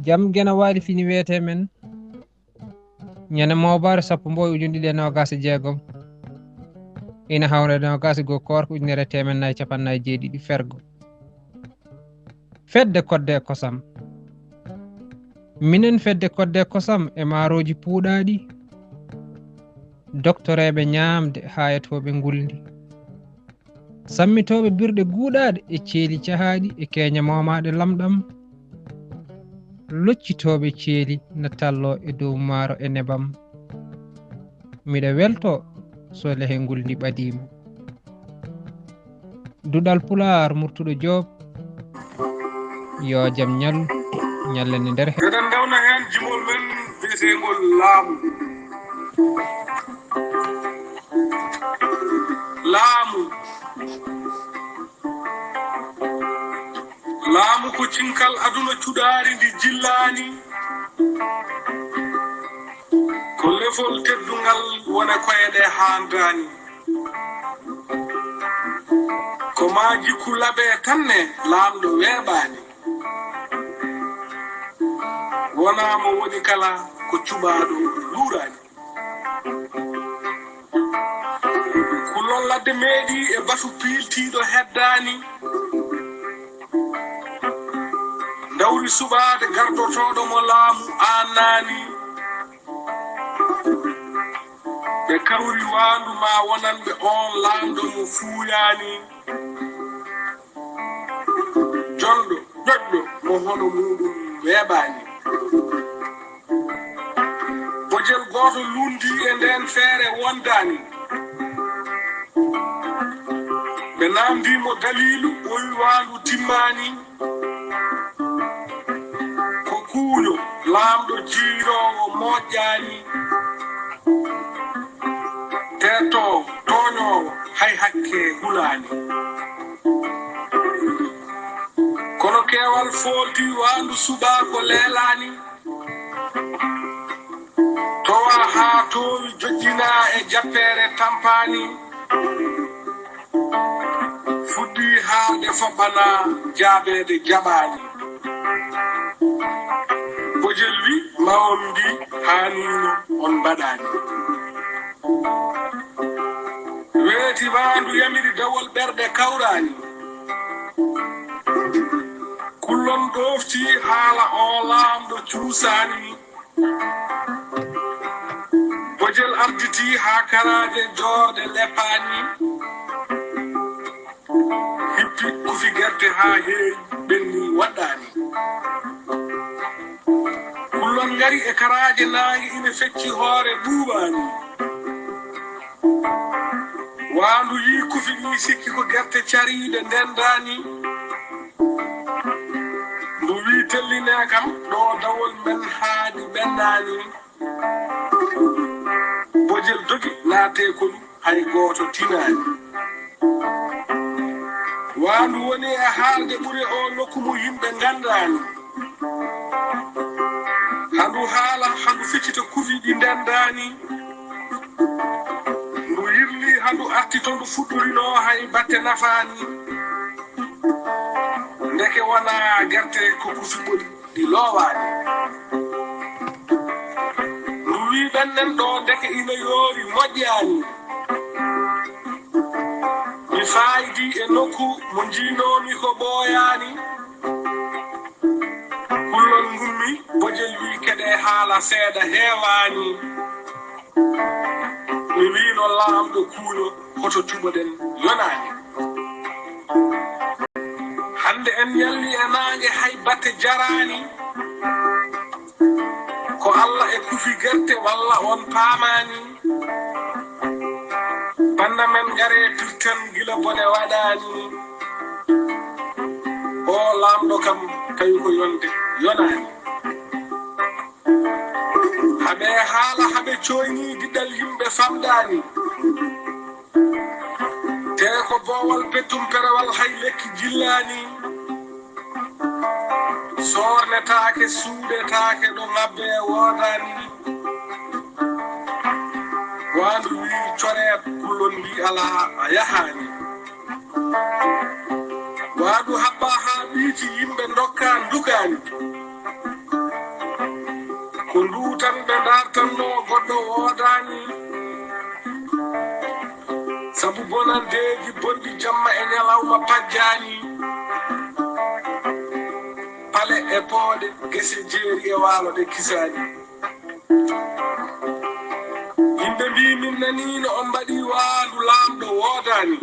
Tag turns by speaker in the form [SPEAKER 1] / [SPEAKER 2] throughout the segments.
[SPEAKER 1] jam gena waali fini wiyete men ñande mawbar sappo mboy ujunɗi ɗe nogase jeegom ina hawre nogase go korko ujunere temen nayi capannayi jeeɗiɗi fergo fedde kodde kosam minen fedde kodde kosam e maaroji puuɗaɗi doctoreɓe ñamde hayatoɓe guldi sammitoɓe birɗe guuɗaɗe e ceeli cahaɗi e keña momaɗe lamɗam loccitoɓe ceeli na tallo e dow maaro e nebam miɗa welto so lehe guldi ɓadima duɗal pular murtuɗo Joob yo jam ñallu ñallene nder
[SPEAKER 2] eɗen dewna hen jimol men biyetegol laamu laamu ko cinkal aduna cuɗari ndi jillani ko lefol teddungal wona koyeɗe handani ko ma jikku laaɓe tanne laamɗo weeɓani wona mo woni kala ko cuɓaɗo luurani kulol ladde meeɗi e basu piltiɗo heddani dawri suɓade gardotoɗo mo laamu annani ɓe kawri wandu ma wonanɓe on laamɗo mo fuuyani jonɗo ƴoƴɗo mo hono muɗum weeɓani bojel goto lundi e nden feere wondani ɓe namdimo dalilu o wi wandu timmani ko kuuño laamɗo jiirowo moƴƴani teto toñowo hay hakke hulani kono kewal folti wandu subako leelani towa ha towi jojjina e jappere tampani fuɗɗi haalde foɓɓana jaabede jaɓani bojel wi mawon ndi hanino on mbaɗani weeti wandu yamiri dawol ɓerɗe kawrani kullon ɗofti haala o laamɗo cuusani bojel arditi ha karaje jorde leppani hippi kufi gerte ha heewi ɓenni waɗɗani kullon ngari e karaje nangi ina fecci hoore ɓuuɓani wandu yi kufi ɗi sikki ko gerte cariɗe ndendani ndu wi telline kam ɗo dawol men haadi ɓennani bojel dogi naate ko ɗum hay goto tinani wandu woni e haalde ɓuuri o nokku mo yimɓe gandani handu haala handu feccita kufi ɗi ndendani ndu yirli handu arti to ndu fuɗɗorino hay batte nafani ndeke wona gerte ko kufi ɓoli ɗi lowani ndu wi ɓennen ɗo ndeke ina yoori moƴƴani mi fayidi e nokku mo jinomi ko ɓooyani kullon gummi bojel wi keɗe haala seeɗa heewani mi wino laamɗo kuuño hoto cuɓoɗen yonani hande en yalli e nangue hay batte jarani ko Allah e kufi gerte walla on paamani banda men gare pirten gila bone waɗani o laamɗo kam tawi ko yonde yonani haɓe haala haɓe coyni diɗɗal yimɓe famɗani te ko bowal pettum perewal hay lekki jillani sornetake suuɗetake ɗo mabbe wodani wandu wi coret kullon mbi ala a yahani wandu habba ha ɓiiti yimɓe dokka dukani ko ndutan ɓe dartanno goɗɗo woodani sabu bonandeji bonɗi jamma e ñalawma pajjani pale e poode gese jeeri e waalo ɗe kisani yimɓe mbi min nanino on mbaɗi waalu laamɗo woodani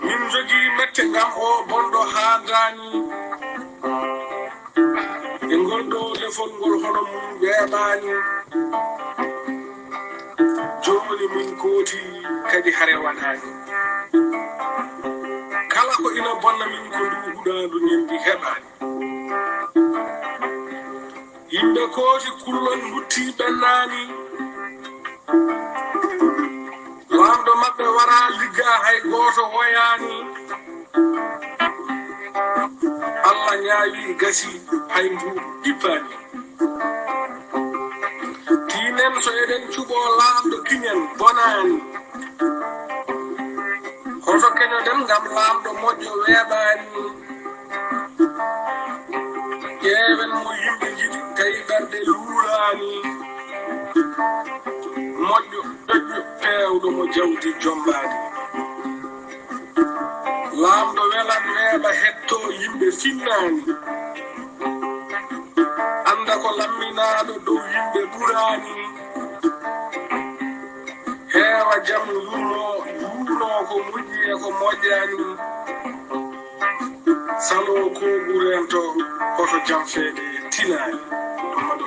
[SPEAKER 2] min jogii mette ngam o bonɗo haandani e ngol ɗo lefol ngol hono mum weeɓani jooni min kooti kadi hare waɗani kala ko ina bonna min ko nduguɗandu ñembi heɓani yimɓe kooti kullon lutti ɓennani lamɗo maɓɓe wara ligga hay gooto woyani Allah ñaawi gasi hay ndu ɗippani tinen so eɗen cuɓo laamɗo kiñen bonani hoto keñoɗen ngam laamɗo moƴƴo weeɓani ƴeewen mo yimɓe jiɗi tawi ɓerɗe luurani moƴƴo ɗoƴƴo peewɗo mo jawdi jombadi laamɗo welan weeɓa hetto yimɓe finnani anda ko lamminaɗo dow yimɓe ɓurani heewa jam yurno ko moƴƴi e ko moƴƴani salo ko ɓurento koto jam feede tinani ɗum aɗo